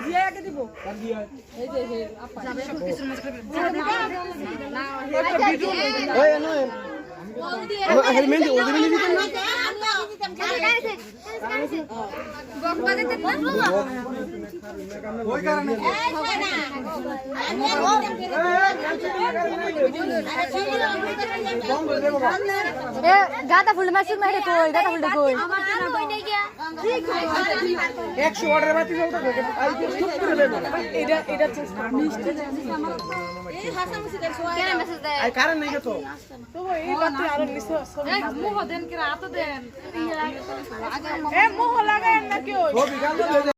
জিয়াকে দিব এই যে আপা ওই নয় হেল মেহেন্দি ওই মেহেন্দি দিতেন না বকবা দিতেন না ওই কারণে এ গাঁদা ফুল মাসুর মেরে কই গাঁদা ফুল কই 100 অর্ডার বাতি যাও তো ঠিক করে দেব এটা মিষ্টি এই হাসা মুসি দেন কেন মেসেজ দেয় আই কারণ নাই তো তো এই বাতি আরো নিছো মুহ দেন কি রাত দেন এ মুহ লাগায় না কেউ ও বিকাল